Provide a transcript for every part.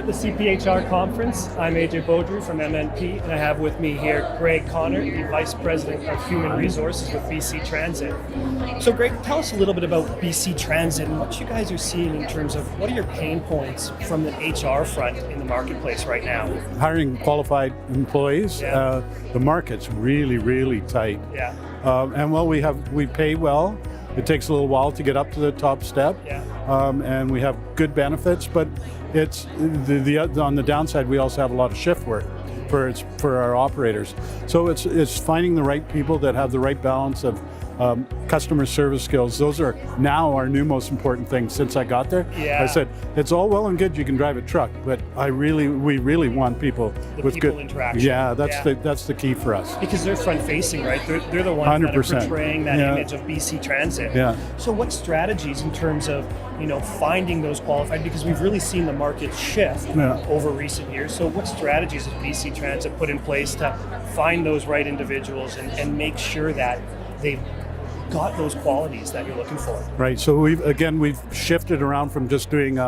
at the CPHR conference. I'm AJ Beaudry from MNP, and I have with me here Greg Connor, the Vice President of Human Resources with BC Transit. So Greg, tell us a little bit about BC Transit and what you guys are seeing in terms of what are your pain points from the HR front in the marketplace right now? Hiring qualified employees. The market's really, really tight. Yeah. And we pay well. It takes a little while to get up to the top step. Yeah. And we have good benefits, but it's on the downside, we also have a lot of shift work for our operators. So it's finding the right people that have the right balance of customer service skills. Those are now our new most important things since I got there. Yeah. I said, it's all well and good you can drive a truck, but we really want people with people good interaction. Yeah, that's the key for us. Because they're front facing, right? They're the ones 100%. that are portraying that image of BC Transit. Yeah. So what strategies in terms of finding those qualified, because we've really seen the market shift over recent years. So what strategies has BC Transit put in place to find those right individuals and make sure that they've got those qualities that you're looking for? Right, so we've shifted around from just doing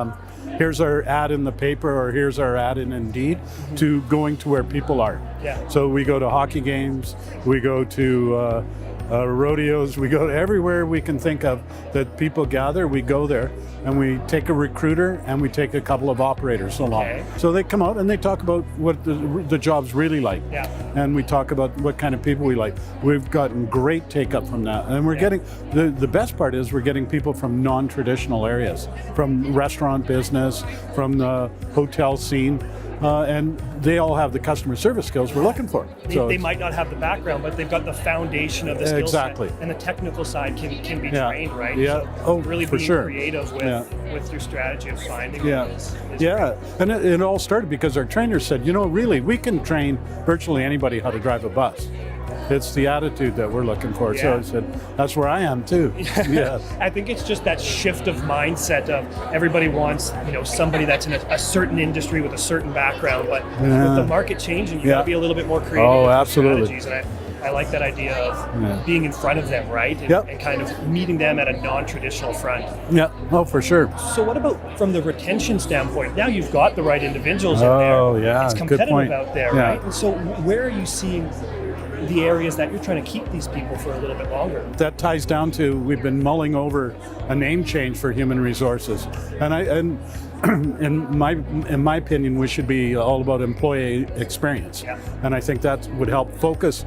here's our ad in the paper or here's our ad in Indeed to going to where people are. Yeah. So we go to hockey games, we go to rodeos, we go to everywhere we can think of that people gather, we go there and we take a recruiter and we take a couple of operators along. Okay. So they come out and they talk about what the job's really like. Yeah. And we talk about what kind of people we like. We've gotten great take up from that. And we're getting, the best part is we're getting people from non-traditional areas, from restaurant business, from the hotel scene. And they all have the customer service skills we're looking for. They might not have the background, but they've got the foundation of the skill exactly. set. And the technical side can be trained, right? Yeah. So really for being sure. creative with your strategy of finding them is yeah. And it all started because our trainer said, really, we can train virtually anybody how to drive a bus. It's the attitude that we're looking for. Yeah. So I said, that's where I am too. Yeah. I think it's just that shift of mindset of everybody wants, somebody that's in a certain industry with a certain background, but with the market changing, you gotta be a little bit more creative. Oh, absolutely. Strategies. And I like that idea of being in front of them, right? And kind of meeting them at a non-traditional front. Yeah, oh, for sure. So what about from the retention standpoint? Now you've got the right individuals in there. Oh, yeah, It's good competitive point. out there, right? And so where are you seeing the areas that you're trying to keep these people for a little bit longer? That ties down to we've been mulling over a name change for human resources, and in my opinion, we should be all about employee experience, and I think that would help focus.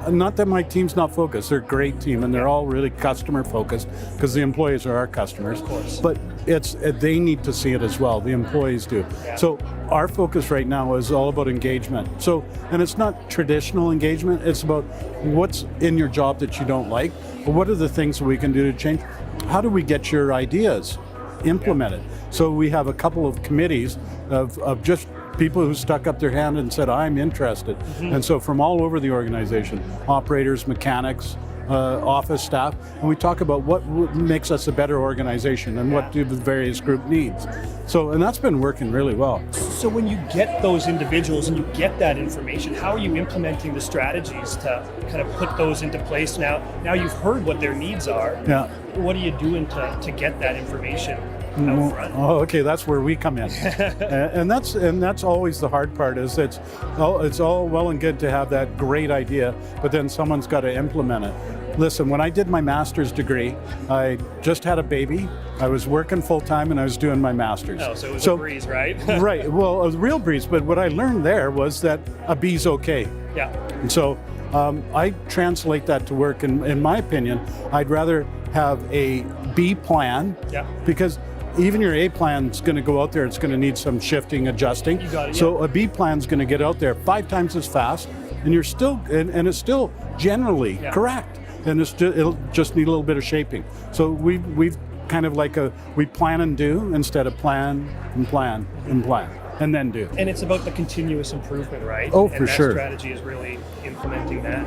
Not that my team's not focused; they're a great team, and they're all really customer focused because the employees are our customers. Of course. But they need to see it as well. The employees do. So our focus right now is all about engagement. So, and it's not traditional engagement. It's about what's in your job that you don't like. What are the things that we can do to change? How do we get your ideas implemented? So we have a couple of committees of just people who stuck up their hand and said, I'm interested. And so from all over the organization, operators, mechanics, office staff, and we talk about what makes us a better organization and what do the various group needs. So, and that's been working really well. So when you get those individuals and you get that information, how are you implementing the strategies to kind of put those into place now? Now you've heard what their needs are. Yeah. What are you doing to get that information out front? Oh, okay, that's where we come in. and that's always the hard part is it's all well and good to have that great idea, but then someone's got to implement it. Listen, when I did my master's degree, I just had a baby. I was working full-time and I was doing my master's. Oh, so it was a breeze, right? Right, well, it was a real breeze, but what I learned there was that a B's okay. Yeah. And so I translate that to work, and in my opinion, I'd rather have a B plan because even your A plan is going to go out there, it's going to need some shifting, adjusting. You got it, so a B plan is going to get out there 5 times as fast, and you're still, and it's still generally correct. And it'll just need a little bit of shaping. So we've kind of like we plan and do instead of plan and plan and plan and then do. And it's about the continuous improvement, right? Oh, and for sure. that strategy is really implementing that.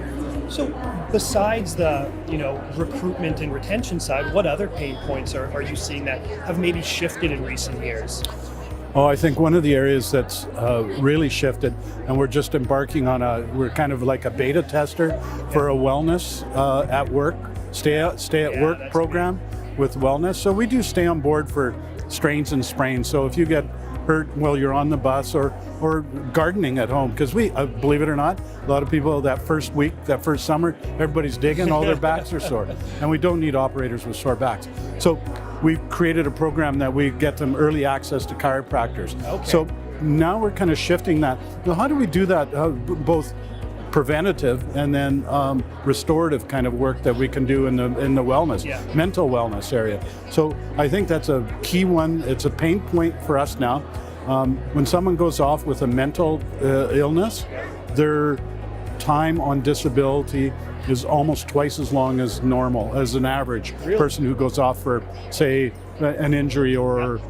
So besides the recruitment and retention side, what other pain points are you seeing that have maybe shifted in recent years? Oh, I think one of the areas that's really shifted, and we're just embarking on we're kind of like a beta tester for a wellness at work, stay at work program with wellness. So we do stay on board for strains and sprains. So if you get hurt while you're on the bus or gardening at home. Because we, believe it or not, a lot of people that first week, that first summer, everybody's digging, all their backs are sore. And we don't need operators with sore backs. So we've created a program that we get them early access to chiropractors. Okay. So now we're kind of shifting that. Now, how do we do that, both preventative and then restorative kind of work that we can do in the wellness, mental wellness area. So I think that's a key one. It's a pain point for us now. When someone goes off with a mental illness, their time on disability is almost twice as long as normal, as an average person who goes off for, say, an injury or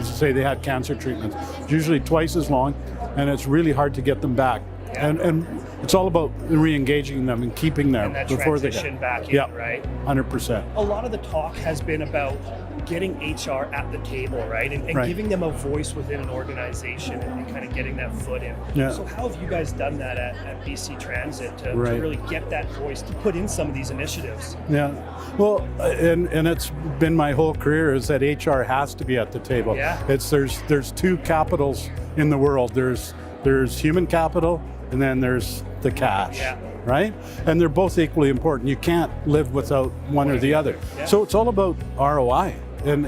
say they had cancer treatments. It's usually twice as long, and it's really hard to get them back. And it's all about re-engaging them and keeping them and that before they transition back in, right? 100%. A lot of the talk has been about getting HR at the table, right? And giving them a voice within an organization and kind of getting that foot in. Yeah. So how have you guys done that at BC Transit to really get that voice, to put in some of these initiatives? Yeah, well, and it's been my whole career is that HR has to be at the table. Yeah. There's two capitals in the world. There's human capital, and then there's the cash, right? And they're both equally important. You can't live without one or the other. Yeah. So it's all about ROI. And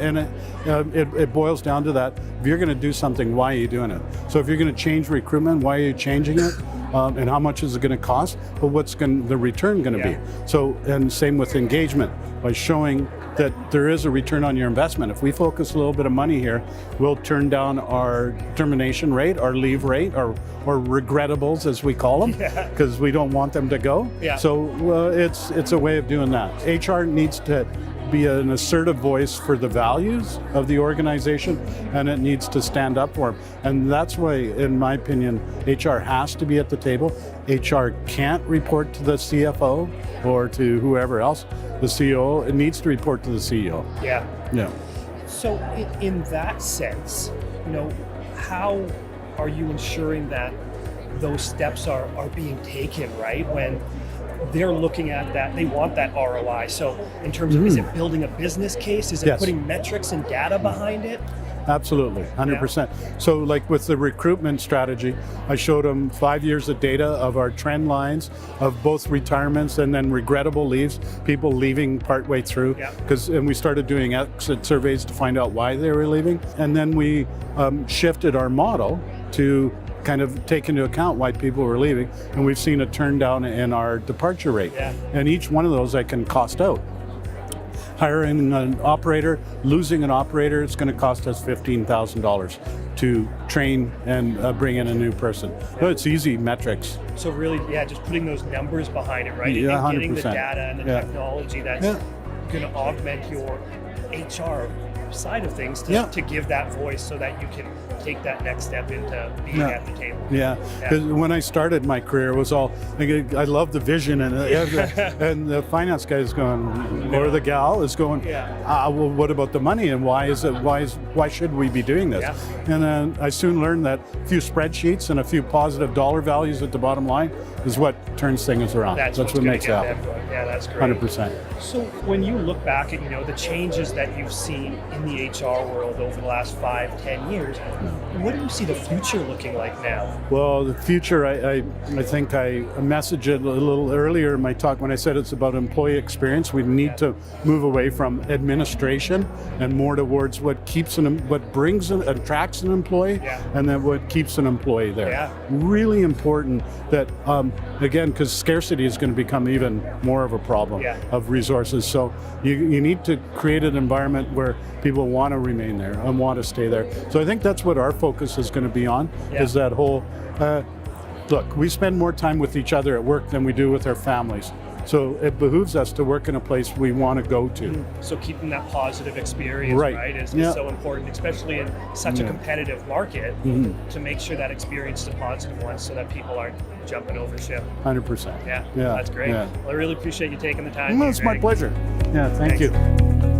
it boils down to that. If you're going to do something, why are you doing it? So if you're going to change recruitment, why are you changing it? And how much is it going to cost? But what's the return going to be? So, and same with engagement, by showing that there is a return on your investment. If we focus a little bit of money here, we'll turn down our termination rate, our leave rate, or regrettables as we call them, because we don't want them to go. Yeah. So it's a way of doing that. HR needs to be an assertive voice for the values of the organization, and it needs to stand up for them. And that's why, in my opinion, HR has to be at the table. HR can't report to the CFO or to whoever else, the CEO. It needs to report to the CEO. Yeah. Yeah. So in that sense, how are you ensuring that those steps are being taken, right? When they're looking at that, they want that ROI. So in terms of, is it building a business case? Is it putting metrics and data behind it? Absolutely, 100%. So like with the recruitment strategy, I showed them 5 years of data of our trend lines of both retirements and then regrettable leaves, people leaving partway through. And we started doing exit surveys to find out why they were leaving. And then we shifted our model to kind of take into account why people were leaving, and we've seen a turn down in our departure rate. And each one of those I can cost out. Hiring an operator, losing an operator, it's going to cost us $15,000 to train and bring in a new person. But it's easy metrics. So really, just putting those numbers behind it, right? Yeah, and getting 100%. the data and the technology that's going to augment your HR side of things to give that voice so that you can take that next step into being at the table. Because when I started my career, it was all, I love the vision, and the finance guy is going, or the gal is going, well, what about the money, and why should we be doing this? And then I soon learned that a few spreadsheets and a few positive dollar values at the bottom line is what turns things around. That's what makes it happen. Yeah, that's great. 100%. So when you look back at the changes that you've seen in the HR world over the last 5-10 years, what do you see the future looking like now? Well, the future, I think I messaged it a little earlier in my talk when I said it's about employee experience. We need to move away from administration and more towards what attracts an employee, and then what keeps an employee there. Really important that, again, because scarcity is going to become even more of a problem of resources. So you need to create an environment where people want to remain there and want to stay there. So I think that's what our focus is going to be on, is that whole, look, we spend more time with each other at work than we do with our families. So it behooves us to work in a place we want to go to. So keeping that positive experience, right, is so important, especially in such a competitive market, to make sure that experience is a positive one so that people aren't jumping over ship. 100%. Yeah, that's great. Well, I really appreciate you taking the time. Well, it's my pleasure. Yeah, thanks. You.